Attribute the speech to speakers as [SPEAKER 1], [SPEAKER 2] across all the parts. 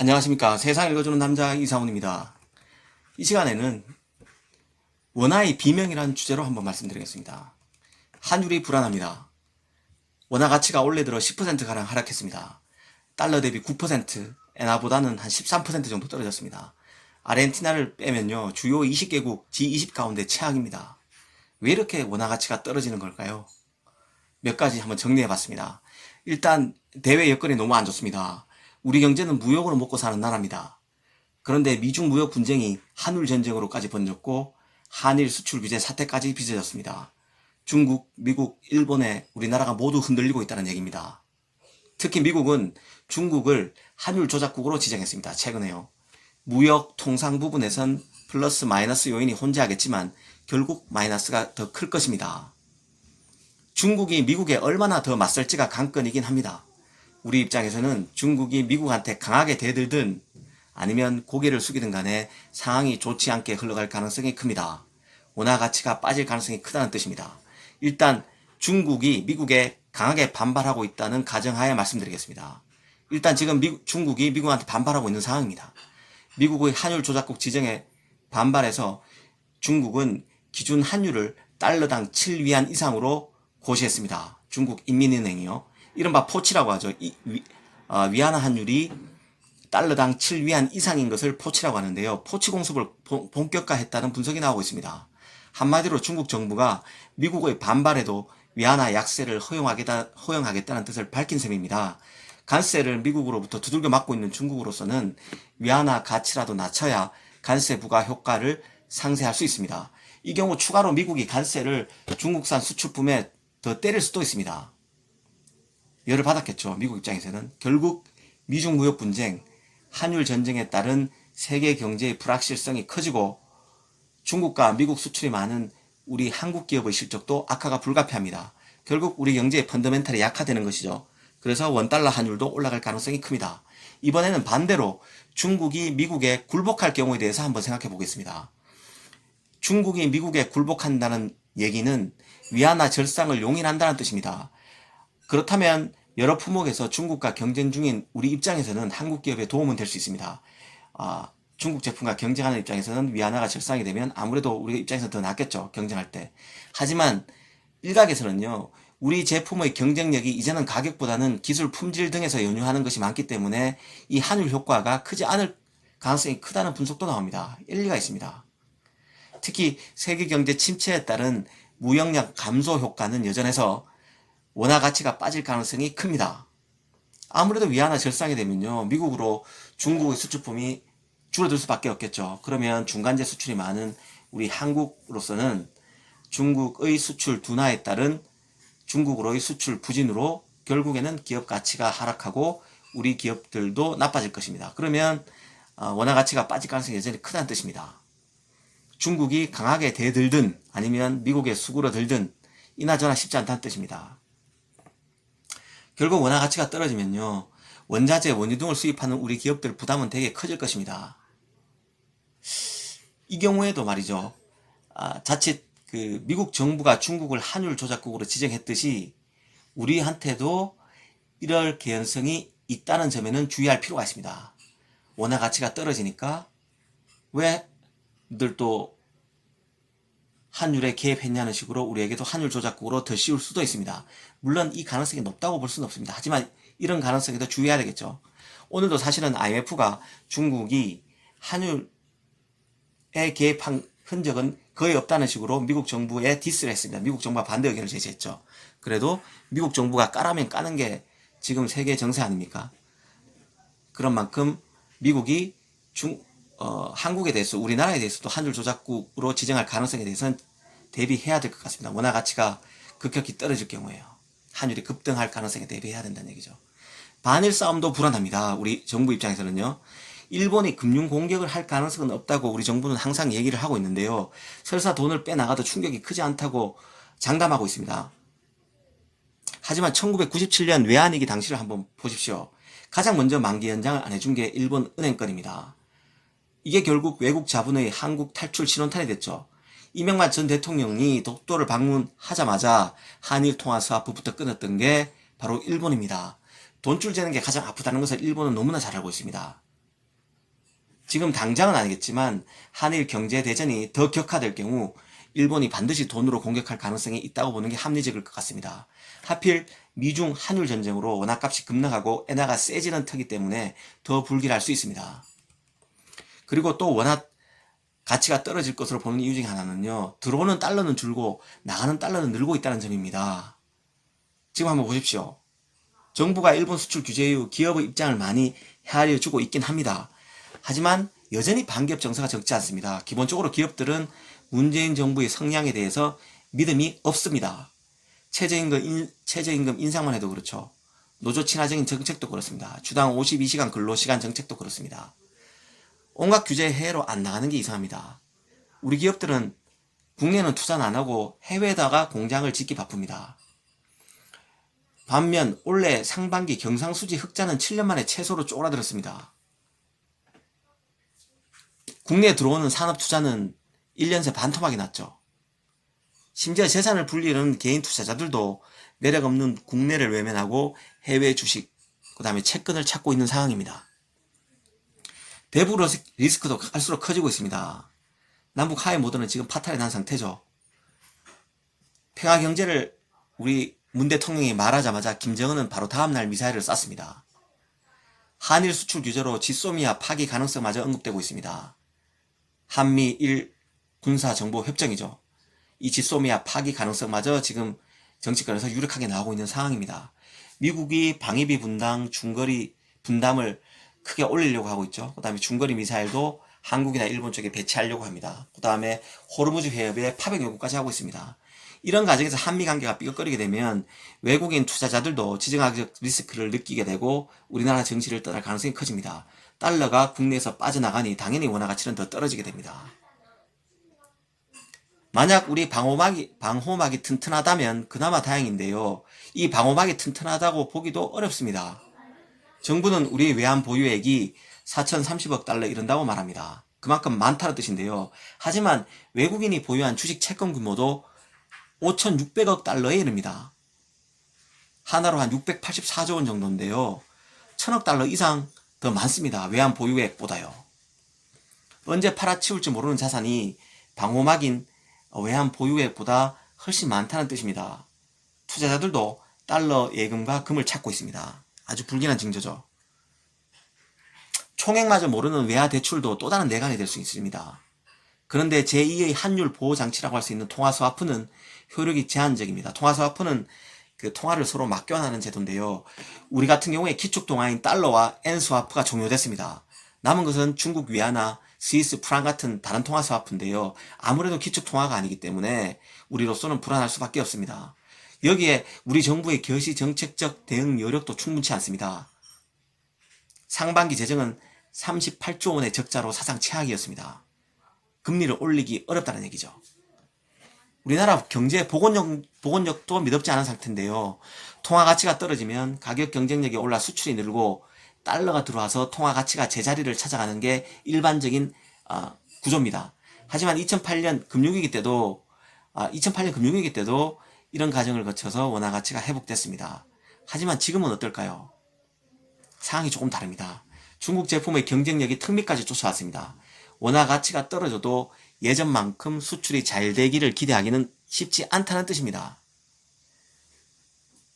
[SPEAKER 1] 안녕하십니까. 세상 읽어주는 남자 이상훈입니다. 이 시간에는 원화의 비명이라는 주제로 한번 말씀드리겠습니다. 환율이 불안합니다. 원화 가치가 올해 들어 10%가량 하락했습니다. 달러 대비 9%, 엔화보다는 한 13% 정도 떨어졌습니다. 아르헨티나를 빼면요, 주요 20개국 G20 가운데 최악입니다. 왜 이렇게 원화 가치가 떨어지는 걸까요? 몇 가지 한번 정리해봤습니다. 일단 대외 여건이 너무 안 좋습니다. 우리 경제는 무역으로 먹고 사는 나라입니다. 그런데 미중 무역 분쟁이 한일 전쟁으로까지 번졌고 한일 수출 규제 사태까지 빚어졌습니다. 중국, 미국, 일본에 우리나라가 모두 흔들리고 있다는 얘기입니다. 특히 미국은 중국을 환율 조작국으로 지정했습니다. 최근에요. 무역 통상 부분에선 플러스 마이너스 요인이 혼재하겠지만 결국 마이너스가 더 클 것입니다. 중국이 미국에 얼마나 더 맞설지가 관건이긴 합니다. 우리 입장에서는 중국이 미국한테 강하게 대들든 아니면 고개를 숙이든 간에 상황이 좋지 않게 흘러갈 가능성이 큽니다. 원화 가치가 빠질 가능성이 크다는 뜻입니다. 일단 중국이 미국에 강하게 반발하고 있다는 가정하에 말씀드리겠습니다. 일단 지금 중국이 미국한테 반발하고 있는 상황입니다. 미국의 환율 조작국 지정에 반발해서 중국은 기준 환율을 달러당 7위안 이상으로 고시했습니다. 중국 인민은행이요. 이른바 포치라고 하죠. 위안화 환율이 달러당 7위안 이상인 것을 포치라고 하는데요. 포치 공습을 본격화했다는 분석이 나오고 있습니다. 한마디로 중국 정부가 미국의 반발에도 위안화 약세를 허용하겠다는 뜻을 밝힌 셈입니다. 관세를 미국으로부터 두들겨 맞고 있는 중국으로서는 위안화 가치라도 낮춰야 관세 부과 효과를 상쇄할 수 있습니다. 이 경우 추가로 미국이 관세를 중국산 수출품에 더 때릴 수도 있습니다. 열을 받았겠죠. 미국 입장에서는. 결국 미중 무역 분쟁, 한일 전쟁에 따른 세계 경제의 불확실성이 커지고 중국과 미국 수출이 많은 우리 한국 기업의 실적도 악화가 불가피합니다. 결국 우리 경제의 펀더멘탈이 약화되는 것이죠. 그래서 원달러 환율도 올라갈 가능성이 큽니다. 이번에는 반대로 중국이 미국에 굴복할 경우에 대해서 한번 생각해 보겠습니다. 중국이 미국에 굴복한다는 얘기는 위안화 절상을 용인한다는 뜻입니다. 그렇다면 여러 품목에서 중국과 경쟁 중인 우리 입장에서는 한국 기업에 도움은 될 수 있습니다. 중국 제품과 경쟁하는 입장에서는 위안화가 절상이 되면 아무래도 우리 입장에서 더 낫겠죠. 경쟁할 때. 하지만 일각에서는요, 우리 제품의 경쟁력이 이제는 가격보다는 기술 품질 등에서 연유하는 것이 많기 때문에 이 환율 효과가 크지 않을 가능성이 크다는 분석도 나옵니다. 일리가 있습니다. 특히 세계 경제 침체에 따른 무역량 감소 효과는 여전해서 원화 가치가 빠질 가능성이 큽니다. 아무래도 위안화 절상이 되면요, 미국으로 중국의 수출품이 줄어들 수밖에 없겠죠. 그러면 중간재 수출이 많은 우리 한국으로서는 중국의 수출 둔화에 따른 중국으로의 수출 부진으로 결국에는 기업 가치가 하락하고 우리 기업들도 나빠질 것입니다. 그러면 원화 가치가 빠질 가능성이 여전히 크다는 뜻입니다. 중국이 강하게 대들든 아니면 미국에 수그러들든 이나저나 쉽지 않다는 뜻입니다. 결국 원화 가치가 떨어지면요, 원자재, 원유 등을 수입하는 우리 기업들 부담은 되게 커질 것입니다. 이 경우에도 말이죠, 자칫 미국 정부가 중국을 환율 조작국으로 지정했듯이 우리한테도 이럴 개연성이 있다는 점에는 주의할 필요가 있습니다. 원화 가치가 떨어지니까 왜 늘 또 환율에 개입했냐는 식으로 우리에게도 환율 조작국으로 더 씌울 수도 있습니다. 물론 이 가능성이 높다고 볼 수는 없습니다. 하지만 이런 가능성에도 주의해야 되겠죠. 오늘도 사실은 IMF가 중국이 환율에 개입한 흔적은 거의 없다는 식으로 미국 정부에 디스를 했습니다. 미국 정부가 반대 의견을 제시했죠. 그래도 미국 정부가 까라면 까는 게 지금 세계 정세 아닙니까? 그런 만큼 미국이 한국에 대해서, 우리나라에 대해서도 환율 조작국으로 지정할 가능성에 대해서는 대비해야 될 것 같습니다. 원화 가치가 급격히 떨어질 경우에요. 환율이 급등할 가능성에 대비해야 된다는 얘기죠. 반일 싸움도 불안합니다. 우리 정부 입장에서는요. 일본이 금융 공격을 할 가능성은 없다고 우리 정부는 항상 얘기를 하고 있는데요. 설사 돈을 빼나가도 충격이 크지 않다고 장담하고 있습니다. 하지만 1997년 외환위기 당시를 한번 보십시오. 가장 먼저 만기 연장을 안 해준 게 일본 은행 건입니다. 이게 결국 외국 자본의 한국 탈출 신호탄이 됐죠. 이명박 전 대통령이 독도를 방문하자마자 한일 통화 스와프부터 끊었던 게 바로 일본입니다. 돈줄 재는 게 가장 아프다는 것을 일본은 너무나 잘 알고 있습니다. 지금 당장은 아니겠지만 한일 경제 대전이 더 격화될 경우 일본이 반드시 돈으로 공격할 가능성이 있다고 보는 게 합리적일 것 같습니다. 하필 미중 한일 전쟁으로 원화값이 급락하고 엔화가 세지는 터기 때문에 더 불길할 수 있습니다. 그리고 또 원화 가치가 떨어질 것으로 보는 이유 중에 하나는요, 들어오는 달러는 줄고 나가는 달러는 늘고 있다는 점입니다. 지금 한번 보십시오. 정부가 일본 수출 규제 이후 기업의 입장을 많이 헤아려주고 있긴 합니다. 하지만 여전히 반기업 정서가 적지 않습니다. 기본적으로 기업들은 문재인 정부의 성향에 대해서 믿음이 없습니다. 최저임금 인상만 해도 그렇죠. 노조 친화적인 정책도 그렇습니다. 주당 52시간 근로시간 정책도 그렇습니다. 온갖 규제 해외로 안 나가는 게 이상합니다. 우리 기업들은 국내는 투자는 안 하고 해외에다가 공장을 짓기 바쁩니다. 반면 올해 상반기 경상수지 흑자는 7년 만에 최소로 쪼그라들었습니다. 국내에 들어오는 산업 투자는 1년 새 반토막이 났죠. 심지어 재산을 불리는 개인 투자자들도 매력 없는 국내를 외면하고 해외 주식, 그 다음에 채권을 찾고 있는 상황입니다. 배부 리스크도 갈수록 커지고 있습니다. 남북 하해 모드는 지금 파탈이 난 상태죠. 평화경제를 우리 문 대통령이 말하자마자 김정은은 바로 다음날 미사일을 쐈습니다. 한일 수출 규제로 지소미아 파기 가능성마저 언급되고 있습니다. 한미일 군사정보 협정이죠. 이 지소미아 파기 가능성마저 지금 정치권에서 유력하게 나오고 있는 상황입니다. 미국이 방위비 분담, 중거리 분담을 크게 올리려고 하고 있죠. 그 다음에 중거리 미사일도 한국이나 일본 쪽에 배치하려고 합니다. 그 다음에 호르무즈 해협에 파병 요구까지 하고 있습니다. 이런 과정에서 한미관계가 삐걱거리게 되면 외국인 투자자들도 지정학적 리스크를 느끼게 되고 우리나라 정치를 떠날 가능성이 커집니다. 달러가 국내에서 빠져나가니 당연히 원화 가치는 더 떨어지게 됩니다. 만약 우리 방호막이 튼튼하다면 그나마 다행인데요. 이 방호막이 튼튼하다고 보기도 어렵습니다. 정부는 우리 외환 보유액이 4,030억 달러 이른다고 말합니다. 그만큼 많다는 뜻인데요. 하지만 외국인이 보유한 주식 채권 규모도 5,600억 달러에 이릅니다. 하나로 한 684조 원 정도인데요. 1,000억 달러 이상 더 많습니다. 외환 보유액보다요. 언제 팔아치울지 모르는 자산이 방호막인 외환 보유액보다 훨씬 많다는 뜻입니다. 투자자들도 달러 예금과 금을 찾고 있습니다. 아주 불길한 징조죠. 총액마저 모르는 외화 대출도 또 다른 내관이 될 수 있습니다. 그런데 제2의 환율 보호장치라고 할 수 있는 통화스와프는 효력이 제한적입니다. 통화스와프는 그 통화를 서로 맞교환하는 제도인데요. 우리 같은 경우에 기축통화인 달러와 엔스와프가 종료됐습니다. 남은 것은 중국 위안화, 스위스 프랑 같은 다른 통화스와프인데요. 아무래도 기축통화가 아니기 때문에 우리로서는 불안할 수밖에 없습니다. 여기에 우리 정부의 겨시 정책적 대응 여력도 충분치 않습니다. 상반기 재정은 38조 원의 적자로 사상 최악이었습니다. 금리를 올리기 어렵다는 얘기죠. 우리나라 경제 복원력도 믿업지 않은 상태인데요. 통화 가치가 떨어지면 가격 경쟁력이 올라 수출이 늘고 달러가 들어와서 통화 가치가 제자리를 찾아가는 게 일반적인 구조입니다. 하지만 2008년 금융위기 때도 이런 과정을 거쳐서 원화 가치가 회복됐습니다. 하지만 지금은 어떨까요? 상황이 조금 다릅니다. 중국 제품의 경쟁력이 턱밑까지 쫓아왔습니다. 원화 가치가 떨어져도 예전만큼 수출이 잘 되기를 기대하기는 쉽지 않다는 뜻입니다.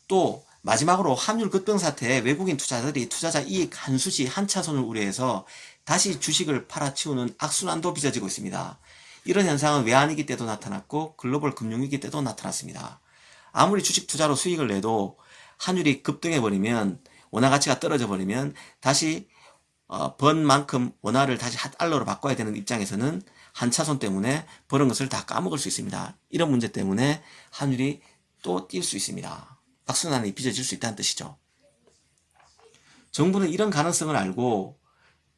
[SPEAKER 1] 또 마지막으로 환율 급등 사태에 외국인 투자자들이 투자자 이익 한수시 한차손을 우려해서 다시 주식을 팔아치우는 악순환도 빚어지고 있습니다. 이런 현상은 외환위기 때도 나타났고 글로벌 금융위기 때도 나타났습니다. 아무리 주식 투자로 수익을 내도 환율이 급등해버리면 원화 가치가 떨어져 버리면 다시 번 만큼 원화를 다시 달러로 바꿔야 되는 입장에서는 한차손 때문에 버는 것을 다 까먹을 수 있습니다. 이런 문제 때문에 환율이 또 뛸 수 있습니다. 악순환이 빚어질 수 있다는 뜻이죠. 정부는 이런 가능성을 알고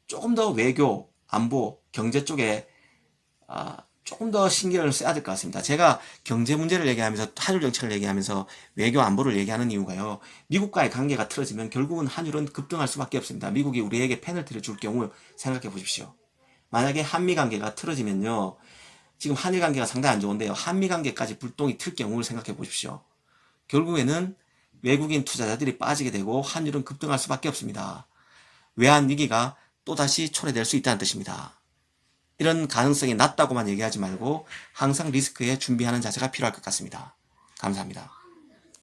[SPEAKER 1] 조금 더 외교, 안보, 경제 쪽에 조금 더 신경을 써야 될 것 같습니다. 제가 경제 문제를 얘기하면서 한일 정책을 얘기하면서 외교 안보를 얘기하는 이유가요. 미국과의 관계가 틀어지면 결국은 한일은 급등할 수밖에 없습니다. 미국이 우리에게 페널티를 줄 경우 생각해 보십시오. 만약에 한미 관계가 틀어지면요. 지금 한일 관계가 상당히 안 좋은데요. 한미 관계까지 불똥이 틀 경우를 생각해 보십시오. 결국에는 외국인 투자자들이 빠지게 되고 환율은 급등할 수밖에 없습니다. 외환 위기가 또다시 초래될 수 있다는 뜻입니다. 이런 가능성이 낮다고만 얘기하지 말고 항상 리스크에 준비하는 자세가 필요할 것 같습니다. 감사합니다.